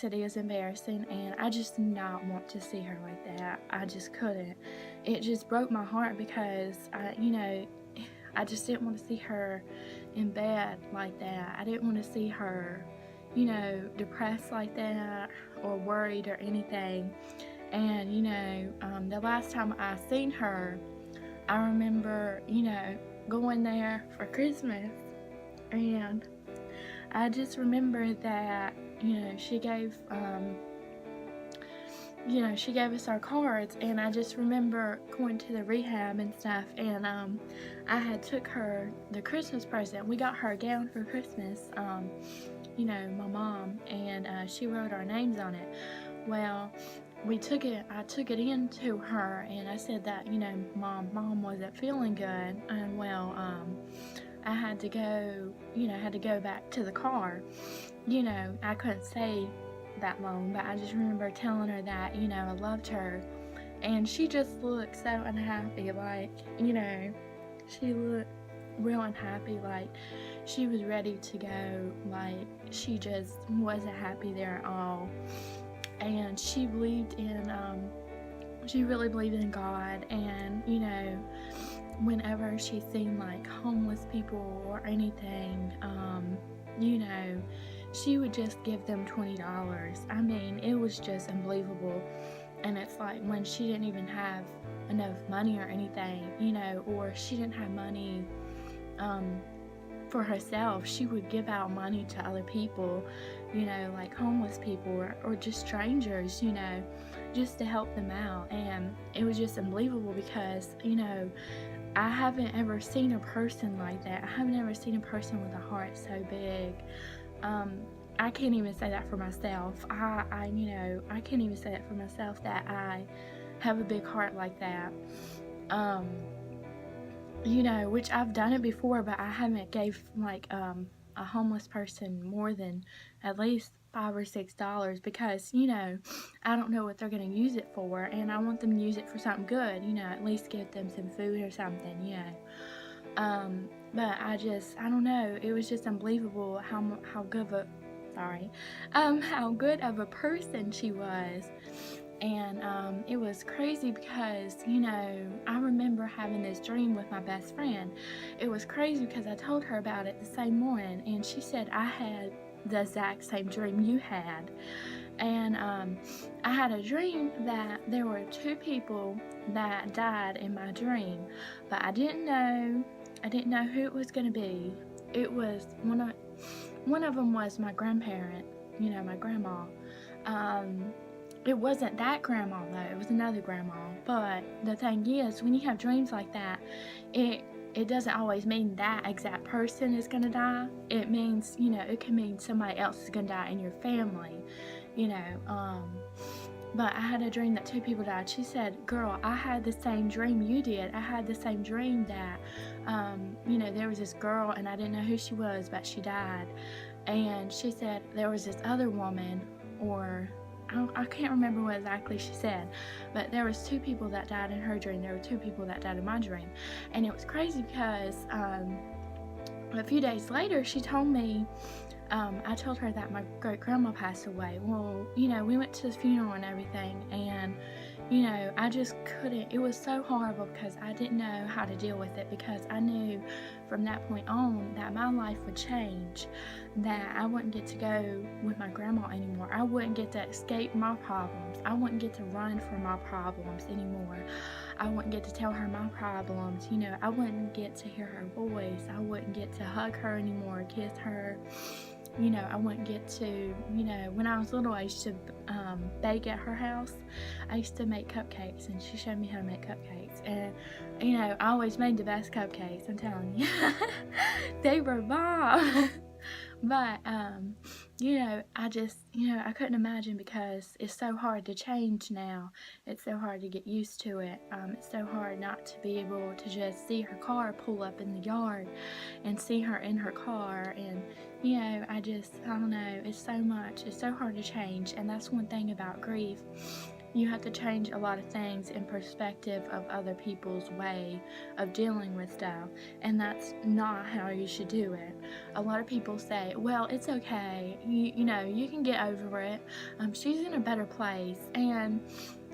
It is embarrassing, and I just did not want to see her like that. I just couldn't. It just broke my heart because I just didn't want to see her in bed like that. I didn't want to see her, depressed like that or worried or anything. And the last time I seen her, I remember, going there for Christmas, and I just remember that, she gave, she gave us our cards, and I just remember going to the rehab and stuff, and I had took her the Christmas present. We got her a gown for Christmas, my mom, and she wrote our names on it. Well, I took it in to her, and I said that, mom wasn't feeling good, and well, I had to go back to the car. I couldn't stay that long, but I just remember telling her that, I loved her, and she just looked so unhappy, like, she looked real unhappy, like she was ready to go, like she just wasn't happy there at all. And she really believed in God, and whenever she seen like homeless people or anything, she would just give them $20. I mean, it was just unbelievable. And it's like when she didn't even have enough money or anything, or she didn't have money for herself, she would give out money to other people, like homeless people or just strangers, just to help them out. And it was just unbelievable because, I haven't ever seen a person like that. I haven't ever seen a person with a heart so big. I can't even say that for myself. I can't even say that for myself, that I have a big heart like that. Which I've done it before, but I haven't gave like a homeless person more than at least $5 or $6 because I don't know what they're gonna use it for, and I want them to use it for something good. At least give them some food or something. But I don't know. It was just unbelievable how good of a person she was. And it was crazy because, I remember having this dream with my best friend. It was crazy because I told her about it the same morning, and she said I had the exact same dream you had. And I had a dream that there were two people that died in my dream, but I didn't know who it was going to be. It was one of them was my grandparent, my grandma. It wasn't that grandma though, it was another grandma. But the thing is, when you have dreams like that, it doesn't always mean that exact person is gonna die. It means, it can mean somebody else is gonna die in your family, but I had a dream that two people died. She said, girl, I had the same dream you did. I had the same dream that, there was this girl, and I didn't know who she was, but she died. And she said there was this other woman, or I can't remember what exactly she said, but there was two people that died in her dream. There were two people that died in my dream. And it was crazy because a few days later she told me, I told her that my great grandma passed away. Well, we went to the funeral and everything, and I just couldn't. It was so horrible because I didn't know how to deal with it, because I knew from that point on that my life would change, that I wouldn't get to go with my grandma anymore. I wouldn't get to escape my problems. I wouldn't get to run from my problems anymore. I wouldn't get to tell her my problems. I wouldn't get to hear her voice. I wouldn't get to hug her anymore, kiss her. I wouldn't get to, when I was little, I used to bake at her house. I used to make cupcakes, and she showed me how to make cupcakes. And, I always made the best cupcakes, I'm telling you. They were bomb. But, I just, I couldn't imagine, because it's so hard to change now. It's so hard to get used to it. It's so hard not to be able to just see her car pull up in the yard and see her in her car. And, I don't know. It's so hard to change. And that's one thing about grief. you have to change a lot of things in perspective of other people's way of dealing with stuff, and that's not how you should do it. A lot of people say, well, it's okay, you know, you can get over it, she's in a better place, and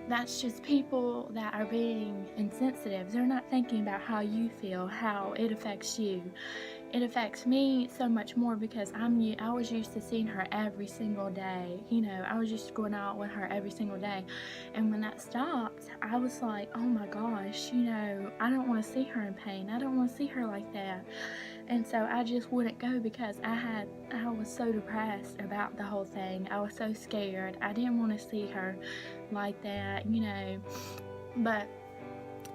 that's just people that are being insensitive. They're not thinking about how you feel, how it affects you. It affects me so much more because I was used to seeing her every single day. You know, I was used to going out with her every single day. And when that stopped, I was like, oh my gosh, you know, I don't want to see her in pain. I don't want to see her like that. And so I just wouldn't go because I was so depressed about the whole thing. I was so scared. I didn't want to see her like that, you know. But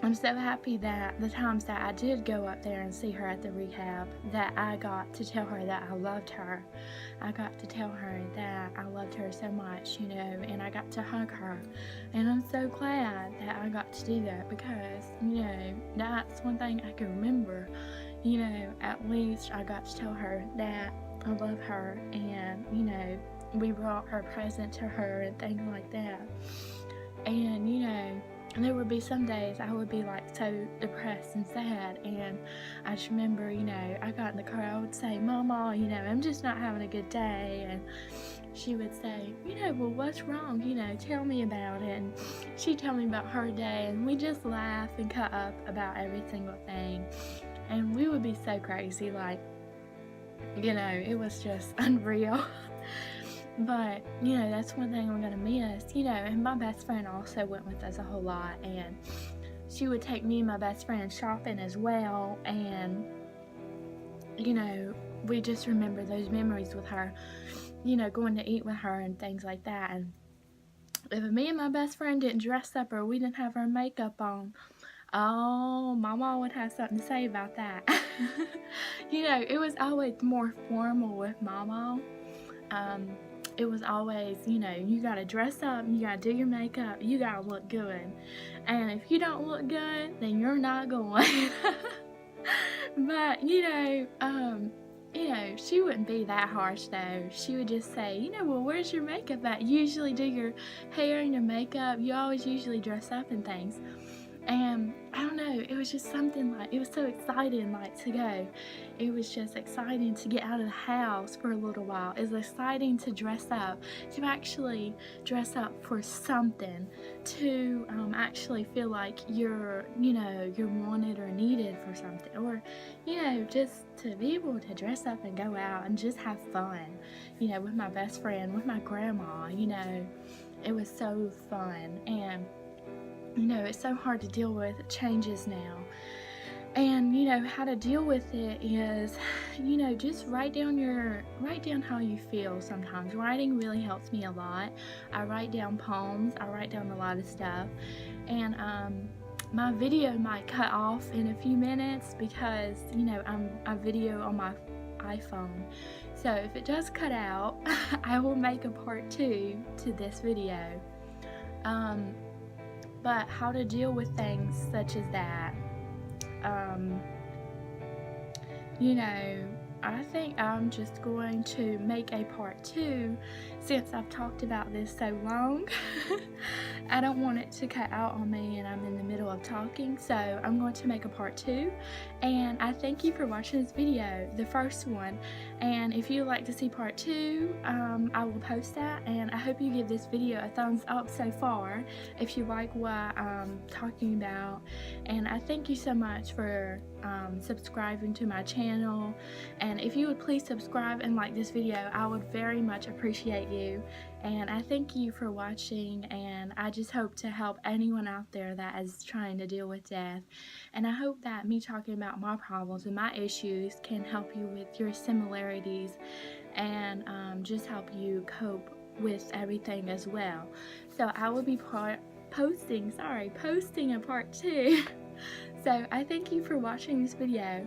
I'm so happy that the times that I did go up there and see her at the rehab, that I got to tell her that I loved her. I got to tell her that I loved her so much, you know, and I got to hug her. And I'm so glad that I got to do that because, you know, that's one thing I can remember. You know, at least I got to tell her that I love her, and, you know, we brought her present to her and things like that. And, you know, there would be some days I would be like so depressed and sad, and I just remember, you know, I got in the car, I would say, Mama, you know, I'm just not having a good day, and she would say, you know, well, what's wrong, you know, tell me about it, and she'd tell me about her day, and we just laugh and cut up about every single thing, and we would be so crazy, like, you know, it was just unreal. But, you know, that's one thing I'm gonna miss, you know. And my best friend also went with us a whole lot, and she would take me and my best friend shopping as well, and, you know, we just remember those memories with her, you know, going to eat with her and things like that. And if me and my best friend didn't dress up or we didn't have our makeup on, oh, Mama would have something to say about that. You know, it was always more formal with Mama. It was always, you know, you gotta dress up, you gotta do your makeup, you gotta look good. And if you don't look good, then you're not going. But, you know, she wouldn't be that harsh though. She would just say, you know, well, where's your makeup at? You usually do your hair and your makeup. You always usually dress up and things. And I don't know, it was just something like, it was so exciting, like, to go. It was just exciting to get out of the house for a little while. It was exciting to dress up, to actually dress up for something, to actually feel like you're, you know, you're wanted or needed for something, or, you know, just to be able to dress up and go out and just have fun, you know, with my best friend, with my grandma, you know. It was so fun. And you know, it's so hard to deal with changes now. And, you know, how to deal with it is, you know, just write down how you feel sometimes. Writing really helps me a lot. I write down poems, I write down a lot of stuff. And my video might cut off in a few minutes because, you know, I video on my iPhone. So if it does cut out, I will make a part 2 to this video. But how to deal with things such as that, you know, I think I'm just going to make a part 2 since I've talked about this so long. I don't want it to cut out on me and I'm in the middle of talking, so I'm going to make a part 2. And I thank you for watching this video, the first one. And if you'd like to see part 2, I will post that. And I hope you give this video a thumbs up so far if you like what I'm talking about. And I thank you so much for subscribing to my channel. And if you would please subscribe and like this video, I would very much appreciate you. And I thank you for watching, and I just hope to help anyone out there that is trying to deal with death. And I hope that me talking about my problems and my issues can help you with your similarities and just help you cope with everything as well. So I will be posting a part 2. So I thank you for watching this video.